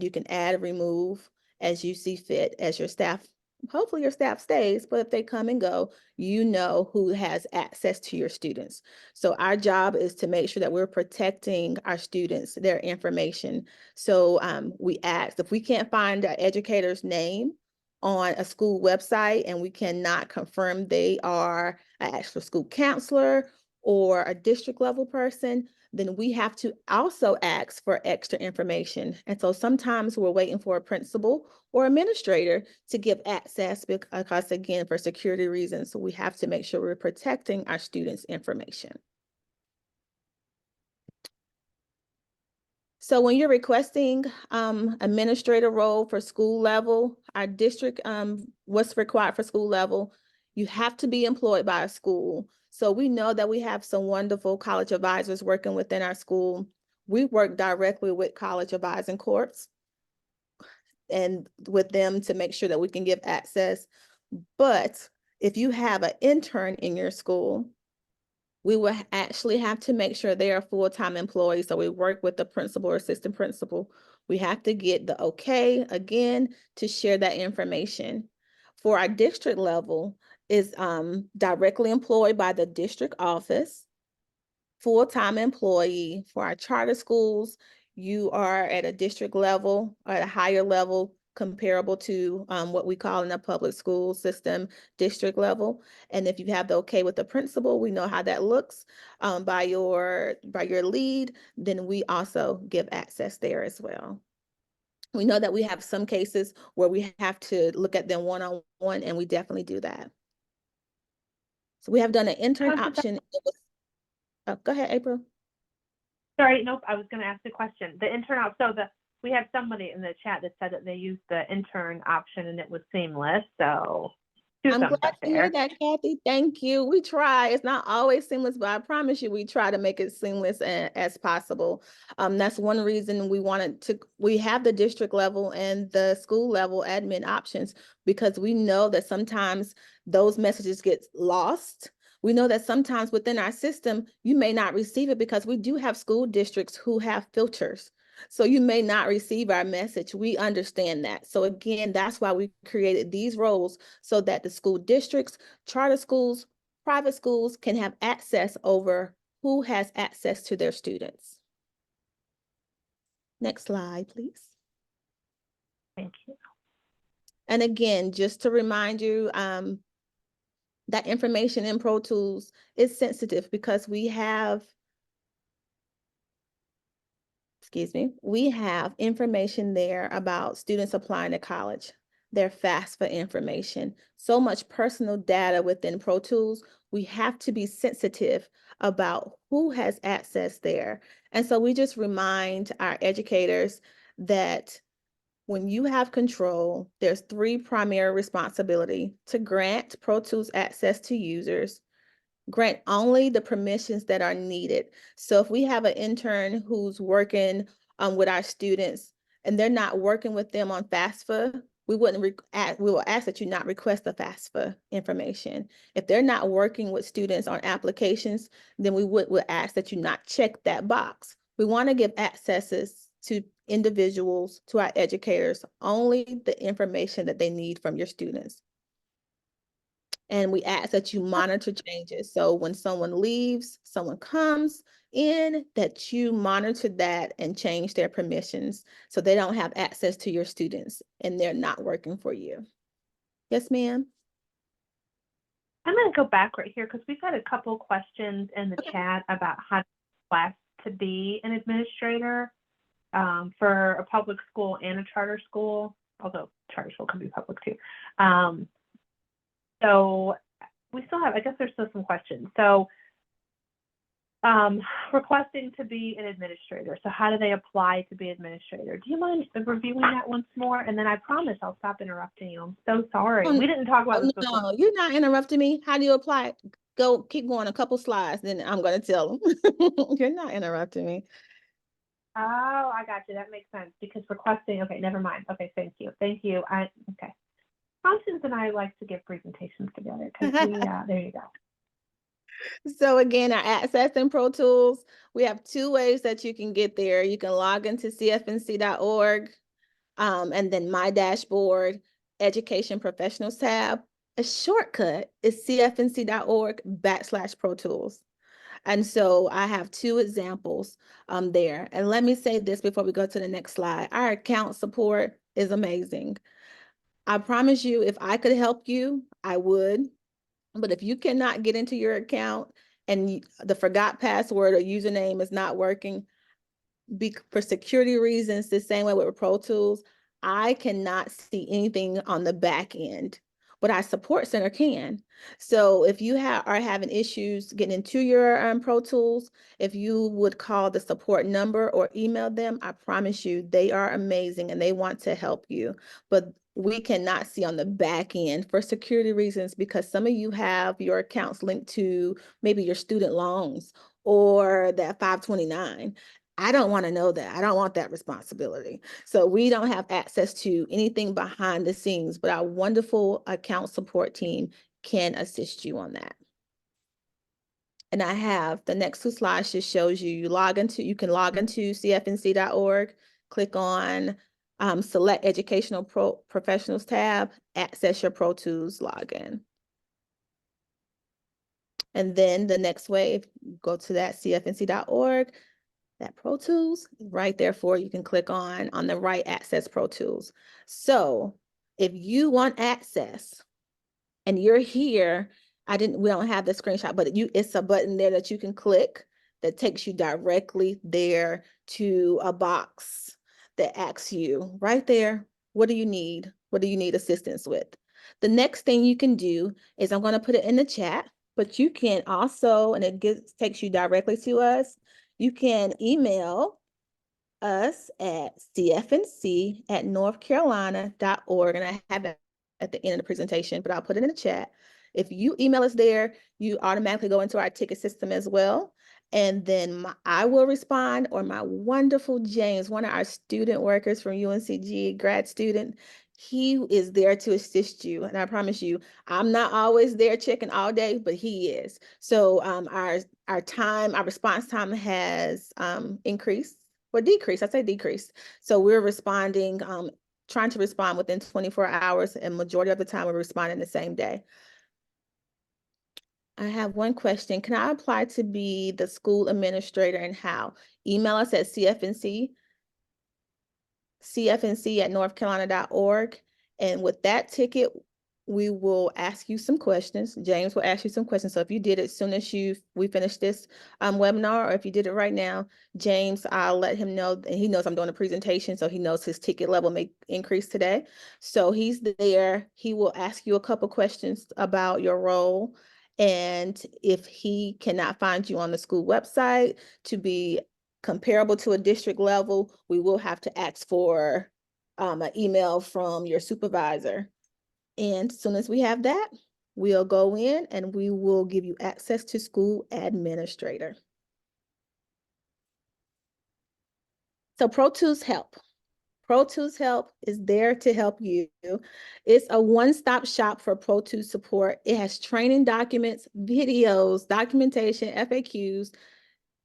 S2: you can add, remove as you see fit as your staff. Hopefully your staff stays, but if they come and go, you know who has access to your students. So our job is to make sure that we're protecting our students, their information. So we ask, if we can't find an educator's name on a school website and we cannot confirm they are an actual school counselor or a district level person, then we have to also ask for extra information. And so sometimes we're waiting for a principal or administrator to give access because, again, for security reasons, so we have to make sure we're protecting our students' information. So when you're requesting administrator role for school level, our district, what's required for school level, You have to be employed by a school. So we know that we have some wonderful college advisors working within our school. We work directly with college advising corps and with them to make sure that we can give access. But if you have an intern in your school, we will actually have to make sure they are full-time employees. So we work with the principal or assistant principal. We have to get the okay again to share that information. For our district level is directly employed by the district office, full-time employee. For our charter schools, you are at a district level or at a higher level comparable to what we call in the public school system district level. And if you have the okay with the principal, we know how that looks by your lead, then we also give access there as well. We know that we have some cases where we have to look at them one-on-one, and we definitely do that. So we have done an intern option. Oh, go ahead, April.
S1: Sorry, nope, I was going to ask the question. The intern, we have somebody in the chat that said that they used the intern option and it was seamless. So
S2: I'm glad to hear that, Kathy. Thank you. We try. It's not always seamless, but I promise you, we try to make it seamless as possible. That's one reason we have the district level and the school level admin options, because we know that sometimes those messages get lost. We know that sometimes within our system, you may not receive it because we do have school districts who have filters. So you may not receive our message. We understand that. So again, that's why we created these roles, so that the school districts, charter schools, private schools can have access over who has access to their students. Next slide, please.
S1: Thank you.
S2: And again, just to remind you, that information in ProTools is sensitive because we have information there about students applying to college. They're fast for information. So much personal data within ProTools, we have to be sensitive about who has access there. And so we just remind our educators that when you have control, there's 3 primary responsibilities: to grant ProTools access to users, grant only the permissions that are needed. So if we have an intern who's working with our students and they're not working with them on FAFSA, we will ask that you not request the FAFSA information. If they're not working with students on applications, then we would ask that you not check that box. We want to give accesses to individuals, to our educators, only the information that they need from your students. And we ask that you monitor changes. So when someone leaves, someone comes in, that you monitor that and change their permissions so they don't have access to your students and they're not working for you. Yes, ma'am?
S1: I'm going to go back right here because we've had a couple questions in the chat about how to request to be an administrator for a public school and a charter school, although charter school can be public too. So we still have, I guess there's still some questions. So requesting to be an administrator. So how do they apply to be administrator? Do you mind reviewing that once more? And then I promise I'll stop interrupting you. I'm so sorry. We didn't talk about this before.
S2: No, you're not interrupting me. How do you apply? Keep going a couple slides, then I'm going to tell them. You're not interrupting me.
S1: Oh, I got you. That makes sense because requesting, okay, never mind. Okay, thank you. Thank you. Okay. Constance and I like to give presentations together because there you go.
S2: So again, our access in ProTools, we have 2 ways that you can get there. You can log into cfnc.org and then My Dashboard, Education Professionals tab. A shortcut is cfnc.org/ProTools. And so I have 2 examples there. And let me say this before we go to the next slide. Our account support is amazing. I promise you, if I could help you, I would. But if you cannot get into your account and the forgot password or username is not working, for security reasons, the same way with ProTools, I cannot see anything on the back end, but our support center can. So if you are having issues getting into your ProTools, if you would call the support number or email them, I promise you they are amazing and they want to help you. But we cannot see on the back end for security reasons, because some of you have your accounts linked to maybe your student loans or that 529. I don't want to know that. I don't want that responsibility. So we don't have access to anything behind the scenes, but our wonderful account support team can assist you on that. And I have the next two slides just shows you, you can log into cfnc.org, click on select educational professionals tab, access your ProTools login. And then the next way, go to that cfnc.org, that ProTools right there for you can click on the right, access ProTools. So if you want access and you're here, we don't have the screenshot, but it's a button there that you can click that takes you directly there to a box that asks you right there, what do you need? What do you need assistance with? The next thing you can do is, I'm going to put it in the chat, but you can also, and takes you directly to us, you can email us at cfnc@northcarolina.org, and I have it at the end of the presentation, but I'll put it in the chat. If you email us there, you automatically go into our ticket system as well. And then I will respond, or my wonderful James, one of our student workers from UNCG, grad student, he is there to assist you. And I promise you, I'm not always there checking all day, but he is. So our response time has increased. Well, decrease, I say decrease. So we're responding, trying to respond within 24 hours, and majority of the time we're responding the same day. I have one question. Can I apply to be the school administrator, and how? Email us at cfnc@northcarolina.org. And with that ticket, we will ask you some questions. James will ask you some questions. So if you did it as soon as we finish this webinar, or if you did it right now, James, I'll let him know, and he knows I'm doing a presentation, so he knows his ticket level may increase today. So he's there. He will ask you a couple questions about your role. And if he cannot find you on the school website to be comparable to a district level, we will have to ask for an email from your supervisor. And as soon as we have that, we'll go in and we will give you access to school administrator. So ProTools Help. ProTools Help is there to help you. It's a one-stop shop for ProTools support. It has training documents, videos, documentation, FAQs,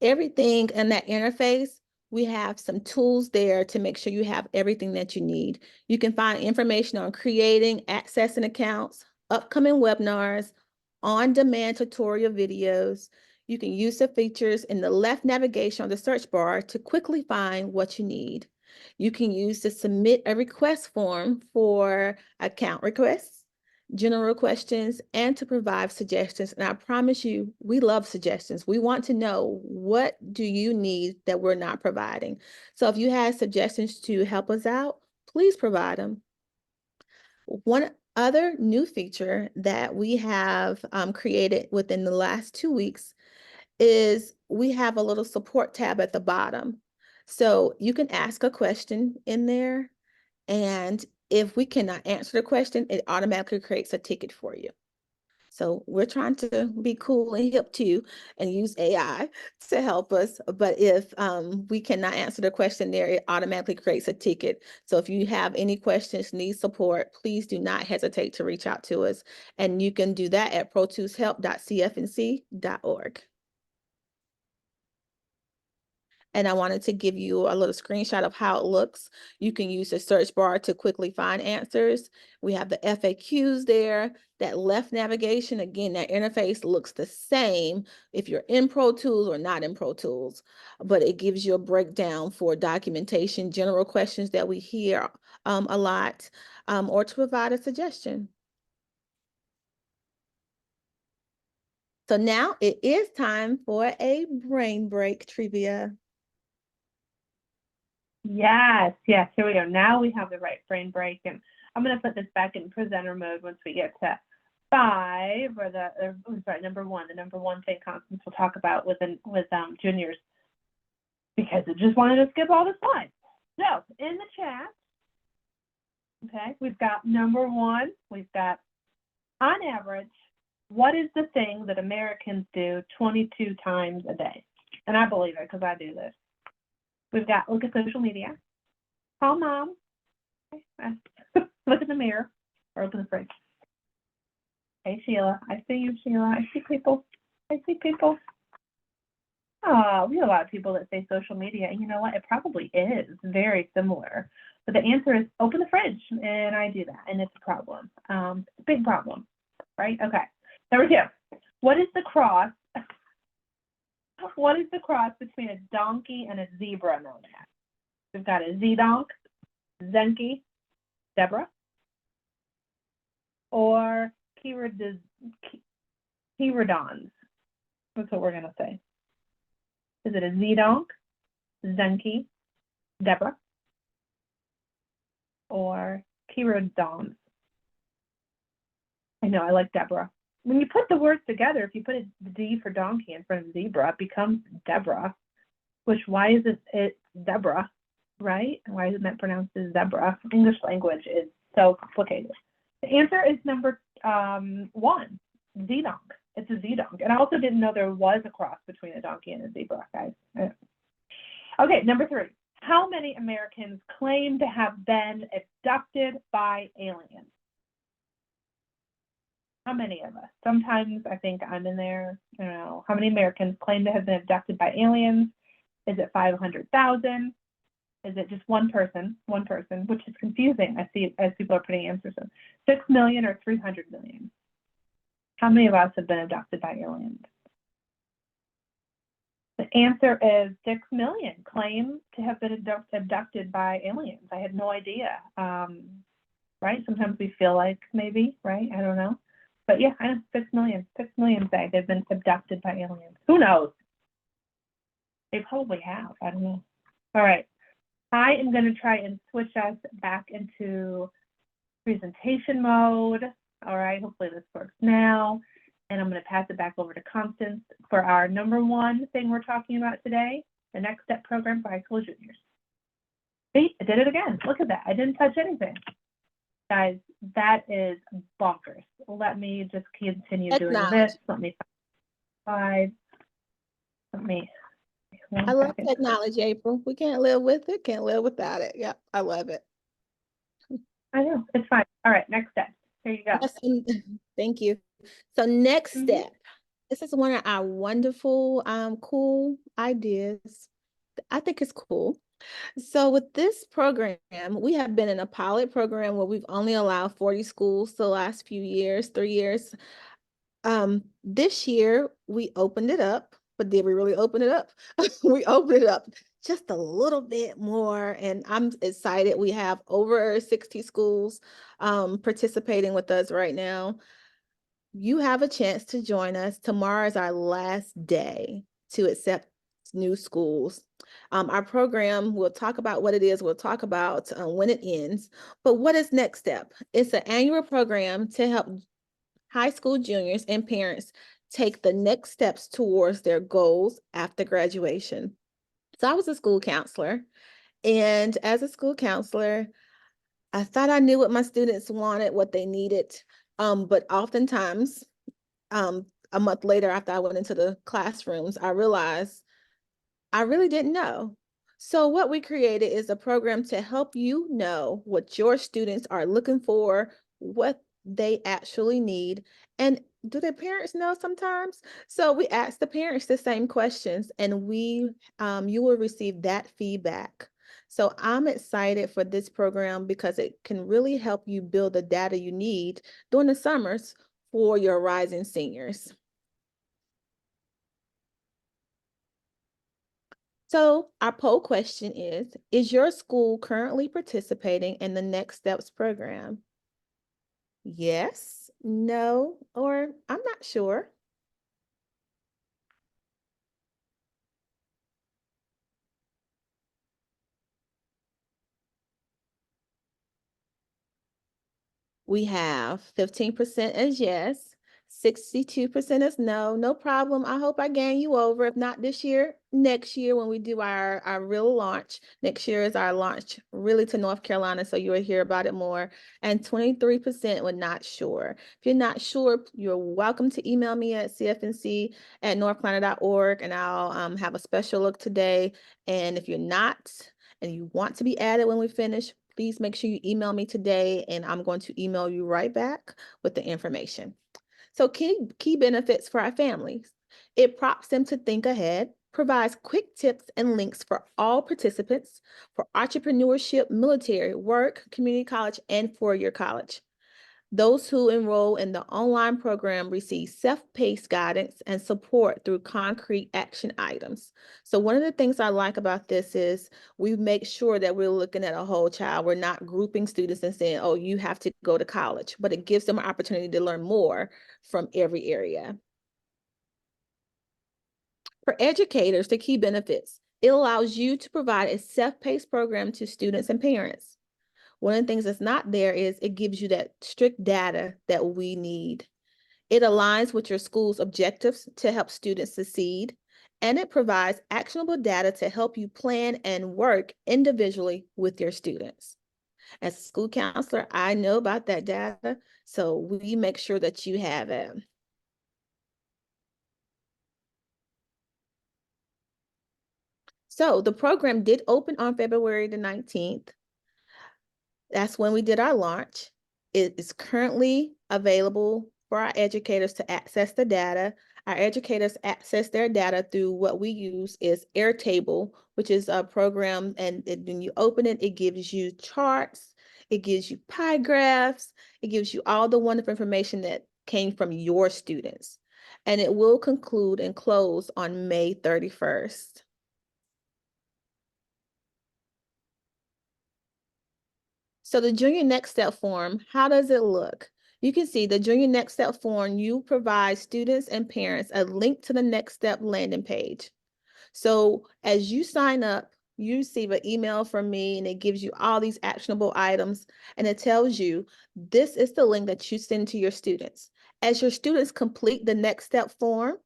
S2: everything in that interface. We have some tools there to make sure you have everything that you need. You can find information on creating, accessing accounts, upcoming webinars, on-demand tutorial videos. You can use the features in the left navigation on the search bar to quickly find what you need. You can use the submit a request form for account requests, general questions, and to provide suggestions. And I promise you, we love suggestions. We want to know, what do you need that we're not providing? So if you have suggestions to help us out, please provide them. One other new feature that we have created within the last 2 weeks is we have a little support tab at the bottom. So you can ask a question in there, and if we cannot answer the question, it automatically creates a ticket for you. So we're trying to be cool and hip too, and use AI to help us. But if we cannot answer the question there, it automatically creates a ticket. So if you have any questions, need support, please do not hesitate to reach out to us. And you can do that at protoolshelp.cfnc.org. And I wanted to give you a little screenshot of how it looks. You can use the search bar to quickly find answers. We have the FAQs there. That left navigation, again, that interface looks the same if you're in Pro Tools or not in Pro Tools, but it gives you a breakdown for documentation, general questions that we hear a lot, or to provide a suggestion. So now it is time for a brain break trivia.
S1: Yes, here we go. Now we have the right brain break, and I'm going to put this back in presenter mode once we get to 5, or number 1, the number 1 thing Constance will talk about with juniors, because it just wanted to skip all the slides. So in the chat, Okay, we've got number one, we've got on average, what is the thing that Americans do 22 times a day? And I believe it because I do this. We've got look at social media, call mom, look in the mirror, or open the fridge. Hey Sheila, I see you, Sheila. I see people. I see people. Oh, we have a lot of people that say social media, and you know what? It probably is very similar. But the answer is open the fridge, and I do that, and it's a problem. It's a big problem, right? Okay. Number two, what is the cross? What is the cross between a donkey and a zebra known as? We've got a Z-donk, Zenki, Zebra, or Chirodons. That's what we're going to say. Is it a Z-donk, Zenki, Deborah, or Chirodons? I know, I like Deborah. When you put the words together, if you put a D for donkey in front of zebra, it becomes Deborah, which why isn't it Deborah, right? And why isn't that pronounced as zebra? English language is so complicated. The answer is number one, Z-donk. It's a Z-donk. And I also didn't know there was a cross between a donkey and a zebra, guys. Okay, number three. How many Americans claim to have been abducted by aliens? How many of us? Sometimes I think I'm in there. I don't know. How many Americans claim to have been abducted by aliens? Is it 500,000? Is it just one person, which is confusing. I see as people are putting answers in. 6 million or 300 million? How many of us have been abducted by aliens? The answer is 6 million claim to have been abducted by aliens. I had no idea, right? Sometimes we feel like maybe, right? I don't know. But yeah, I know 6 million. 6 million say they've been abducted by aliens. Who knows? They probably have. I don't know. All right. I am going to try and switch us back into presentation mode. All right. Hopefully this works now. And I'm going to pass it back over to Constance for our number one thing we're talking about today, the Next Step program for high school juniors. See, I did it again. Look at that. I didn't touch anything. Guys, that is bonkers. Let me just continue doing this. Let me find. Let me.
S2: I love technology, April. We can't live with it, can't live without it. Yep, I love it.
S1: I know, it's fine. All right, next step. Here you go.
S2: Yes, thank you. So next step. This is one of our wonderful, cool ideas. I think it's cool. So with this program, we have been in a pilot program where we've only allowed 40 schools the last few years, 3 years. This year we opened it up, but did we really open it up? We opened it up just a little bit more, and I'm excited. We have over 60 schools participating with us right now. You have a chance to join us. Tomorrow is our last day to accept new schools. Our program, we'll talk about what it is. We'll talk about when it ends. But what is Next Step? It's an annual program to help high school juniors and parents take the next steps towards their goals after graduation. So I was a school counselor, and as a school counselor, I thought I knew what my students wanted, what they needed. But oftentimes, a month later after I went into the classrooms, I realized I really didn't know. So what we created is a program to help you know what your students are looking for, what they actually need, and do their parents know sometimes? So we ask the parents the same questions, and you will receive that feedback. So I'm excited for this program because it can really help you build the data you need during the summers for your rising seniors. So our poll question is your school currently participating in the Next Steps program? Yes, no, or I'm not sure. We have 15% as yes, 62% is no, no problem. I hope I gain you over. If not this year, next year when we do our real launch. Next year is our launch really to North Carolina, so you'll hear about it more. And 23% were not sure. If you're not sure, you're welcome to email me at cfnc@northcarolina.org, and I'll have a special look today. And if you're not, and you want to be added when we finish, please make sure you email me today, and I'm going to email you right back with the information. So key benefits for our families. It prompts them to think ahead, provides quick tips and links for all participants for entrepreneurship, military, work, community college, and four-year college. Those who enroll in the online program receive self-paced guidance and support through concrete action items. So one of the things I like about this is we make sure that we're looking at a whole child. We're not grouping students and saying, oh, you have to go to college, but it gives them an opportunity to learn more from every area. For educators, the key benefits: it allows you to provide a self-paced program to students and parents. One of the things that's not there is it gives you that strict data that we need. It aligns with your school's objectives to help students succeed, and it provides actionable data to help you plan and work individually with your students. As a school counselor, I know about that data, so we make sure that you have it. So the program did open on February the 19th. That's when we did our launch. It is currently available for our educators to access the data. Our educators access their data through what we use is Airtable, which is a program, and when you open it, it gives you charts, it gives you pie graphs, it gives you all the wonderful information that came from your students. And it will conclude and close on May 31st. So the Junior Next Step form, how does it look? You can see the Junior Next Step form, you provide students and parents a link to the Next Step landing page. So as you sign up, you receive an email from me and it gives you all these actionable items, and it tells you this is the link that you send to your students. As your students complete the Next Step form,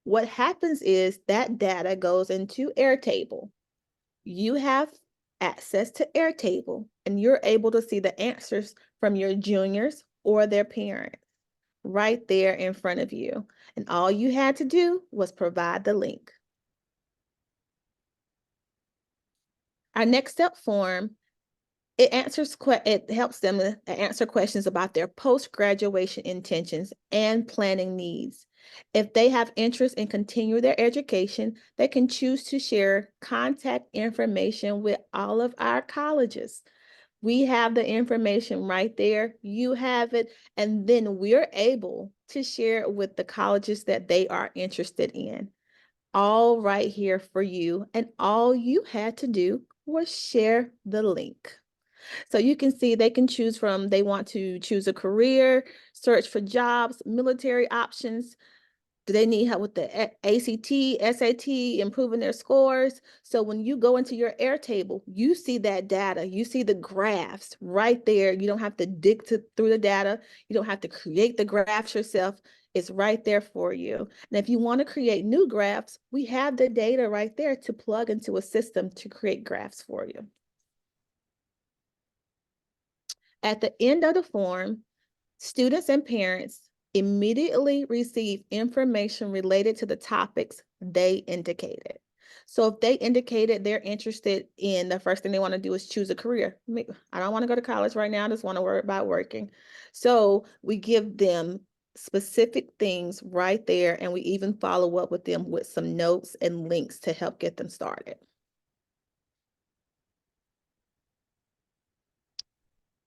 S2: what happens is that data goes into Airtable. You have access to Airtable, and you're able to see the answers from your juniors or their parents right there in front of you. And all you had to do was provide the link. Our Next Step form, it helps them to answer questions about their post-graduation intentions and planning needs. If they have interest in continuing their education, they can choose to share contact information with all of our colleges. We have the information right there. You have it, and then we're able to share it with the colleges that they are interested in. All right here for you, and all you had to do was share the link. So you can see they can choose from, they want to choose a career, search for jobs, military options. Do they need help with the ACT, SAT, improving their scores? So when you go into your Airtable, you see that data, you see the graphs right there. You don't have to dig through the data. You don't have to create the graphs yourself. It's right there for you. And if you want to create new graphs, we have the data right there to plug into a system to create graphs for you. At the end of the form, students and parents immediately receive information related to the topics they indicated. So if they indicated they're interested in, the first thing they want to do is choose a career. I don't want to go to college right now. I just want to worry about working. So we give them specific things right there, and we even follow up with them with some notes and links to help get them started.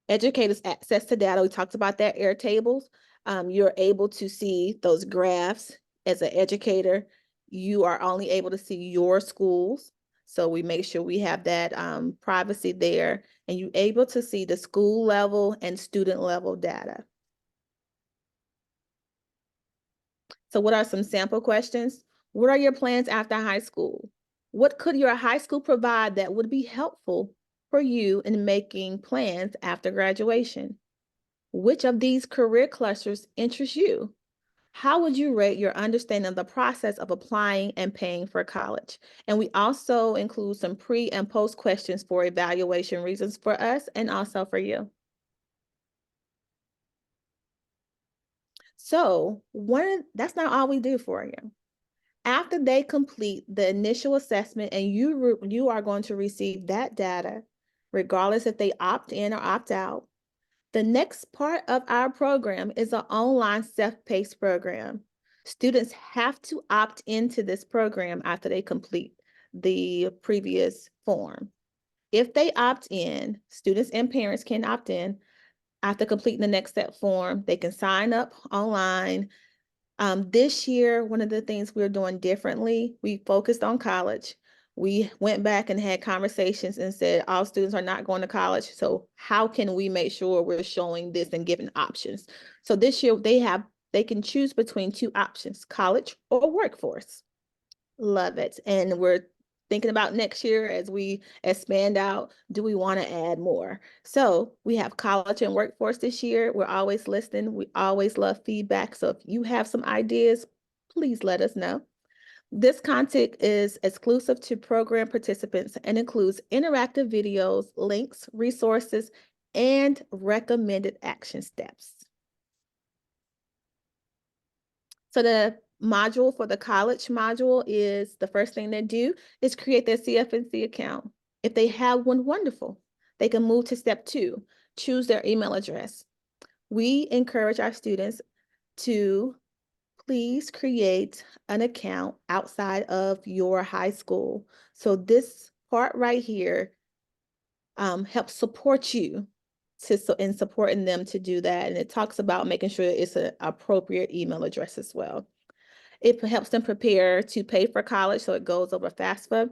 S2: Educators access to data. We talked about that Airtables. You're able to see those graphs. As an educator, you are only able to see your schools. So we make sure we have that privacy there, and you're able to see the school level and student level data. So what are some sample questions? What are your plans after high school? What could your high school provide that would be helpful for you in making plans after graduation? Which of these career clusters interests you? How would you rate your understanding of the process of applying and paying for college? And we also include some pre and post questions for evaluation reasons for us and also for you. So that's not all we do for you. After they complete the initial assessment and you are going to receive that data, regardless if they opt in or opt out, the next part of our program is an online self-paced program. Students have to opt into this program after they complete the previous form. If they opt in, students and parents can opt in after completing the next step form. They can sign up online. This year, one of the things we're doing differently, we focused on college. We went back and had conversations and said, all students are not going to college. So how can we make sure we're showing this and giving options? So this year they can choose between two options, college or workforce. Love it. And we're thinking about next year as we expand out, do we want to add more? So we have college and workforce this year. We're always listening. We always love feedback. So if you have some ideas, please let us know. This content is exclusive to program participants and includes interactive videos, links, resources, and recommended action steps. So the module for the college module is the first thing they do is create their CFNC account. If they have one, wonderful. They can move to step 2, choose their email address. We encourage our students to please create an account outside of your high school. So this part right here helps support you in supporting them to do that. And it talks about making sure it's an appropriate email address as well. It helps them prepare to pay for college, so it goes over FAFSA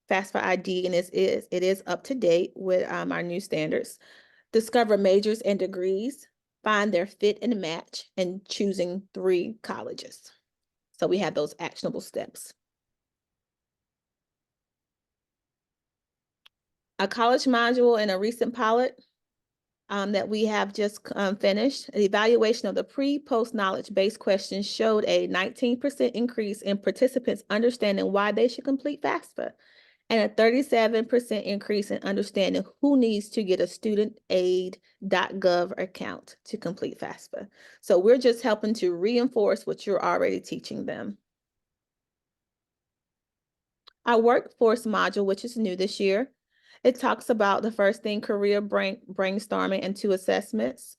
S2: ID, and it is up to date with our new standards. Discover majors and degrees, find their fit and match, and choosing 3 colleges. So we have those actionable steps. A college module in a recent pilot that we have just finished. An evaluation of the pre-post knowledge-based questions showed a 19% increase in participants understanding why they should complete FAFSA, and a 37% increase in understanding who needs to get a studentaid.gov account to complete FAFSA. So we're just helping to reinforce what you're already teaching them. Our workforce module, which is new this year, it talks about the first thing, career brainstorming and 2 assessments,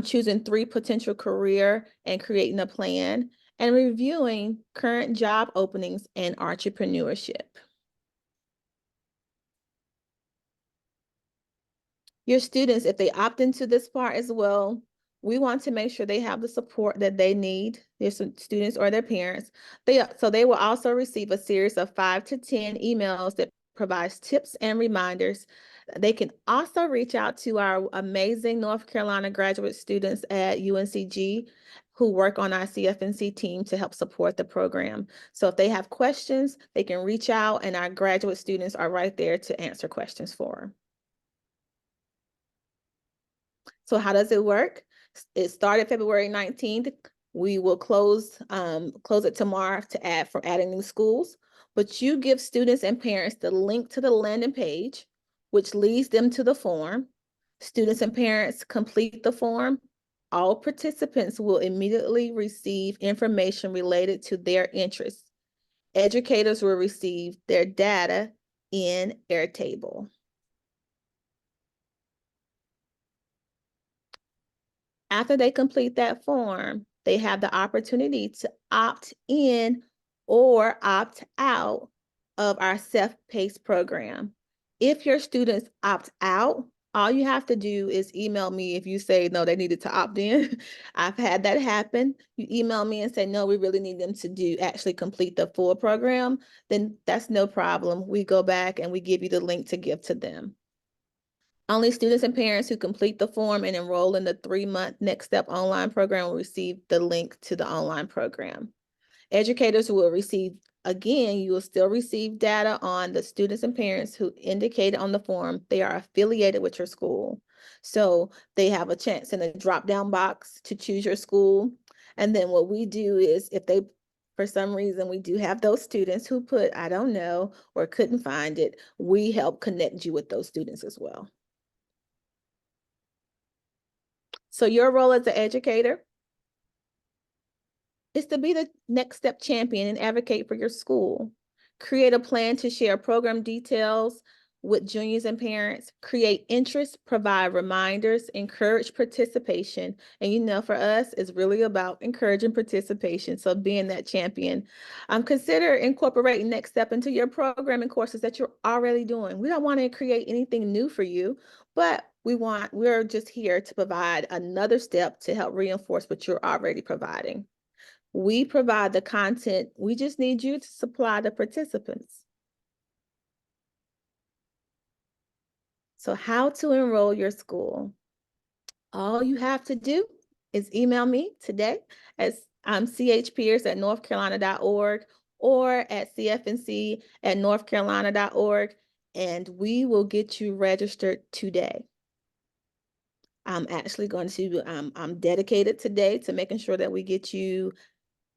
S2: choosing 3 potential career and creating a plan, and reviewing current job openings and entrepreneurship. Your students, if they opt into this part as well, we want to make sure they have the support that they need, their students or their parents. So they will also receive a series of 5 to 10 emails that provides tips and reminders. They can also reach out to our amazing North Carolina graduate students at UNCG who work on our CFNC team to help support the program. So if they have questions, they can reach out, and our graduate students are right there to answer questions for them. So how does it work? It started February 19th. We will close it tomorrow for adding new schools. But you give students and parents the link to the landing page, which leads them to the form. Students and parents complete the form. All participants will immediately receive information related to their interests. Educators will receive their data in Airtable. After they complete that form, they have the opportunity to opt in or opt out of our self-paced program. If your students opt out, all you have to do is email me if you say, no, they needed to opt in. I've had that happen. You email me and say, no, we really need them to actually complete the full program, then that's no problem. We go back and we give you the link to give to them. Only students and parents who complete the form and enroll in the 3-month Next Step online program will receive the link to the online program. Educators will receive, again, you will still receive data on the students and parents who indicated on the form they are affiliated with your school. So they have a chance in a drop-down box to choose your school. And then what we do is if they, for some reason, we do have those students who put, I don't know, or couldn't find it, we help connect you with those students as well. So your role as an educator is to be the next step champion and advocate for your school. Create a plan to share program details with juniors and parents, create interest, provide reminders, encourage participation. And you know, for us, it's really about encouraging participation. So being that champion. Consider incorporating next step into your programming courses that you're already doing. We don't want to create anything new for you, but we're just here to provide another step to help reinforce what you're already providing. We provide the content. We just need you to supply the participants. So how to enroll your school? All you have to do is email me today at chpearce@northcarolina.org or at cfnc@northcarolina.org, and we will get you registered today. I'm actually going to, I'm dedicated today to making sure that we get you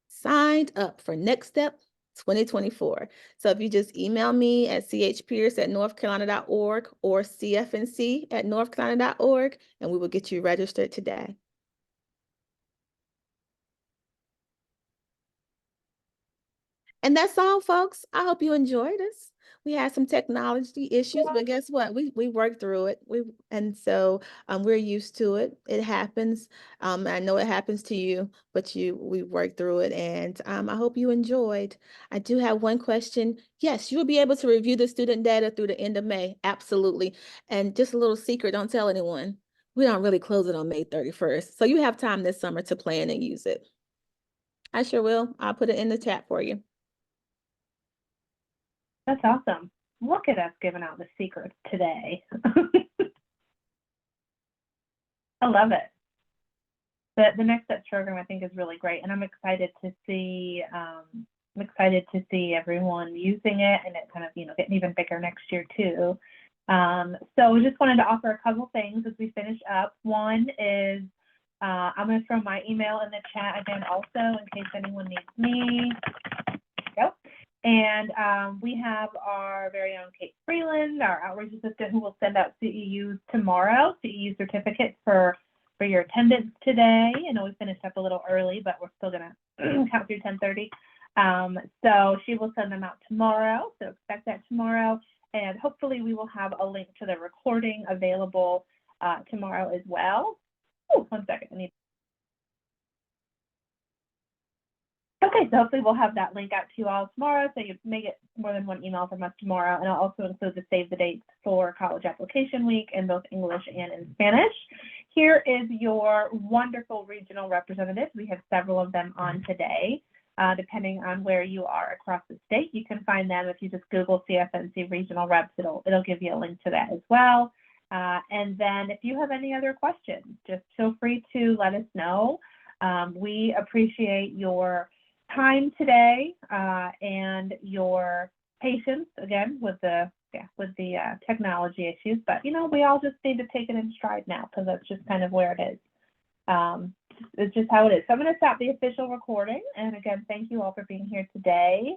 S2: signed up for Next Step 2024. So if you just email me at chpearce@northcarolina.org or cfnc@northcarolina.org, and we will get you registered today. And that's all, folks. I hope you enjoyed us. We had some technology issues, but guess what? We worked through it. We're used to it. It happens. I know it happens to you, but we worked through it, and I hope you enjoyed. I do have one question. Yes, you will be able to review the student data through the end of May. Absolutely. And just a little secret, don't tell anyone. We don't really close it on May 31st. So you have time this summer to plan and use it. I sure will. I'll put it in the chat for you.
S1: That's awesome. Look at us giving out the secrets today. I love it. The Next Steps program I think is really great, and I'm excited to see everyone using it, and it kind of getting even bigger next year too. So we just wanted to offer a couple things as we finish up. One is I'm going to throw my email in the chat again also in case anyone needs me. There you go. And we have our very own Kate Freeland, our outreach assistant, who will send out CEUs tomorrow, CEU certificates for your attendance today. I know we finished up a little early, but we're still going to count through 10:30. So she will send them out tomorrow, so expect that tomorrow. And hopefully we will have a link to the recording available tomorrow as well. Oh, 1 second. Okay, so hopefully we'll have that link out to you all tomorrow, so you may get more than one email from us tomorrow, and I'll also include the save the dates for College Application Week in both English and in Spanish. Here is your wonderful regional representatives. We have several of them on today, depending on where you are across the state. You can find them if you just Google CFNC Regional Reps. It'll give you a link to that as well. And then if you have any other questions, just feel free to let us know. We appreciate your time today and your patience again with the technology issues, but we all just need to take it in stride now because that's just kind of where it is. It's just how it is. So I'm going to stop the official recording, and again, thank you all for being here today.